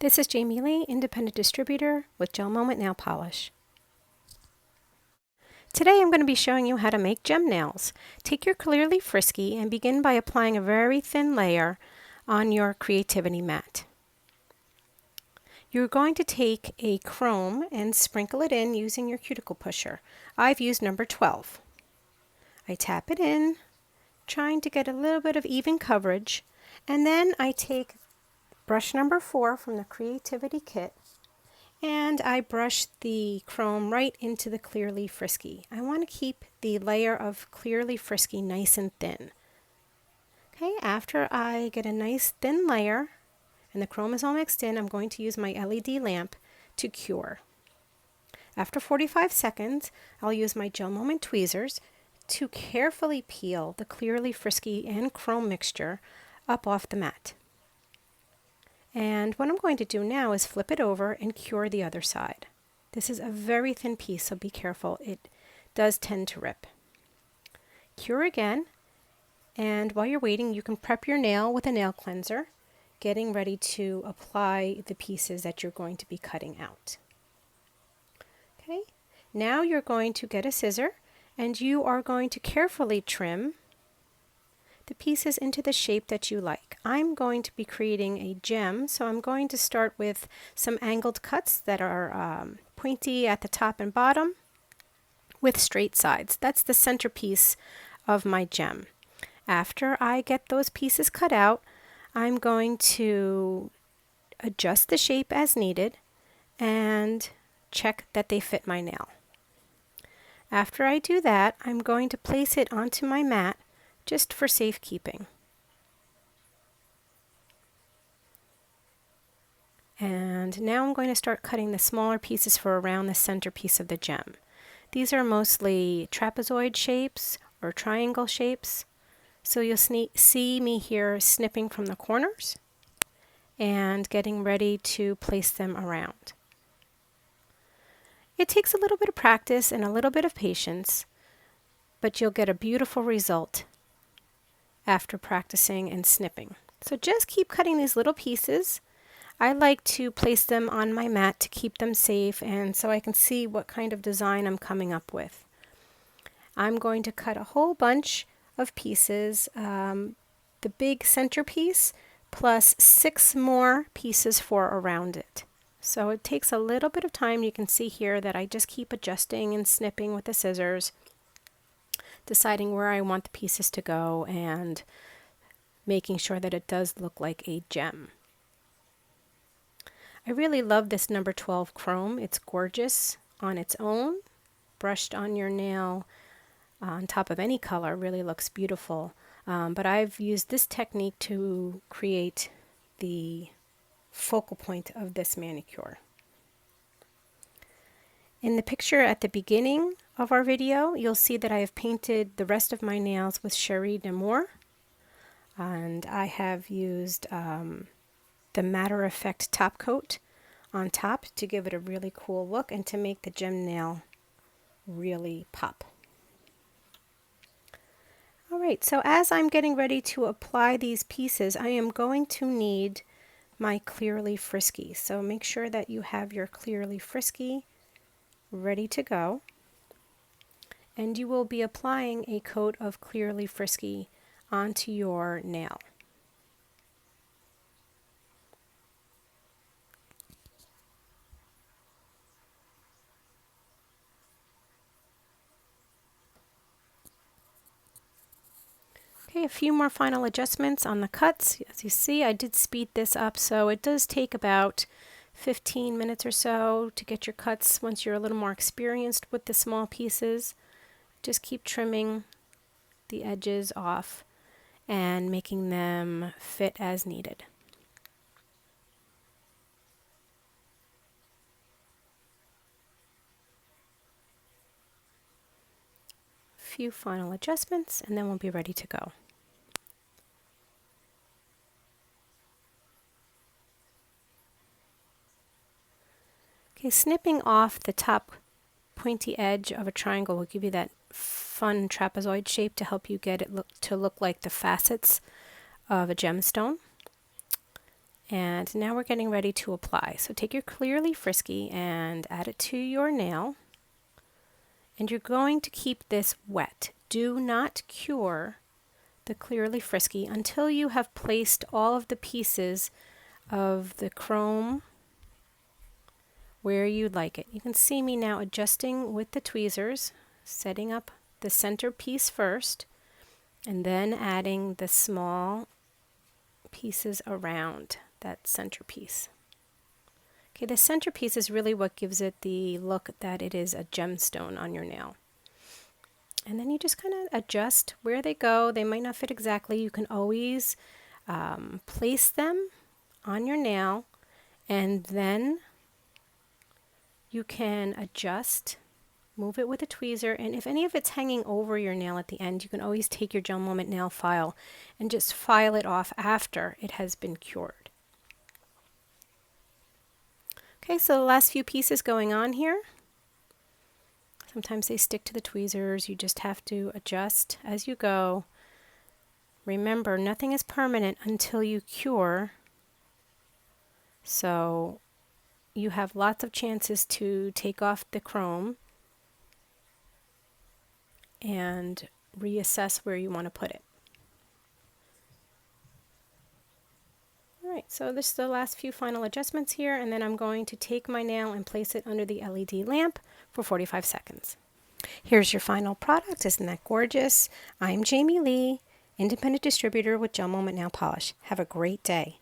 This is Jamie Lee, independent distributor with GelMoment Nail Polish. Today I'm going to be showing you how to make gem nails. Take your Clearly Frisky and begin by applying a very thin layer on your creativity mat. You're going to take a chrome and sprinkle it in using your cuticle pusher. I've used number 12. I tap it in, trying to get a little bit of even coverage, and then I take brush number 4 from the Creativity Kit, and I brush the chrome right into the Clearly Frisky. I want to keep the layer of Clearly Frisky nice and thin. Okay, after I get a nice thin layer and the chrome is all mixed in, I'm going to use my LED lamp to cure. After 45 seconds, I'll use my GelMoment tweezers to carefully peel the Clearly Frisky and chrome mixture up off the mat. And what I'm going to do now is flip it over and cure the other side. This is a very thin piece, so be careful. It does tend to rip. Cure again, and while you're waiting, you can prep your nail with a nail cleanser, getting ready to apply the pieces that you're going to be cutting out. Okay, now you're going to get a scissor, and you are going to carefully trim the pieces into the shape that you like. I'm going to be creating a gem, so I'm going to start with some angled cuts that are pointy at the top and bottom with straight sides. That's the centerpiece of my gem. After I get those pieces cut out, I'm going to adjust the shape as needed and check that they fit my nail. After I do that, I'm going to place it onto my mat just for safekeeping. And now I'm going to start cutting the smaller pieces for around the centerpiece of the gem. These are mostly trapezoid shapes or triangle shapes. So you'll see me here snipping from the corners and getting ready to place them around. It takes a little bit of practice and a little bit of patience, but you'll get a beautiful result after practicing and snipping. So just keep cutting these little pieces. I like to place them on my mat to keep them safe and so I can see what kind of design I'm coming up with. I'm going to cut a whole bunch of pieces, the big centerpiece plus 6 more pieces for around it. So it takes a little bit of time. You can see here that I just keep adjusting and snipping with the scissors, deciding where I want the pieces to go and making sure that it does look like a gem. I really love this number 12 chrome. It's gorgeous on its own. Brushed on your nail on top of any color really looks beautiful. But I've used this technique to create the focal point of this manicure. In the picture at the beginning of our video, you'll see that I have painted the rest of my nails with Cherie d'Amour, and I have used the Matter Effect top coat on top to give it a really cool look and to make the gem nail really pop. Alright, so as I'm getting ready to apply these pieces, I am going to need my Clearly Frisky. So make sure that you have your Clearly Frisky ready to go, and you will be applying a coat of Clearly Frisky onto your nail. Okay, a few more final adjustments on the cuts. As you see, I did speed this up, so it does take about 15 minutes or so to get your cuts once you're a little more experienced with the small pieces. Just keep trimming the edges off and making them fit as needed. A few final adjustments and then we'll be ready to go. Okay, snipping off the top pointy edge of a triangle will give you that fun trapezoid shape to help you get it to look like the facets of a gemstone. And now we're getting ready to apply. So take your Clearly Frisky and add it to your nail. And you're going to keep this wet. Do not cure the Clearly Frisky until you have placed all of the pieces of the chrome where you'd like it. You can see me now adjusting with the tweezers, setting up the center piece first, and then adding the small pieces around that centerpiece. Okay, the centerpiece is really what gives it the look that it is a gemstone on your nail. And then you just kind of adjust where they go. They might not fit exactly. You can always place them on your nail, and then you can adjust, move it with a tweezer, and if any of it's hanging over your nail at the end, you can always take your GelMoment nail file and just file it off after it has been cured. Okay, so the last few pieces going on here. Sometimes they stick to the tweezers. You just have to adjust as you go. Remember, nothing is permanent until you cure. So you have lots of chances to take off the chrome and reassess where you want to put it. Alright, so this is the last few final adjustments here, and then I'm going to take my nail and place it under the LED lamp for 45 seconds. Here's your final product. Isn't that gorgeous? I'm Jamie Lee, independent distributor with GelMoment Nail Polish. Have a great day.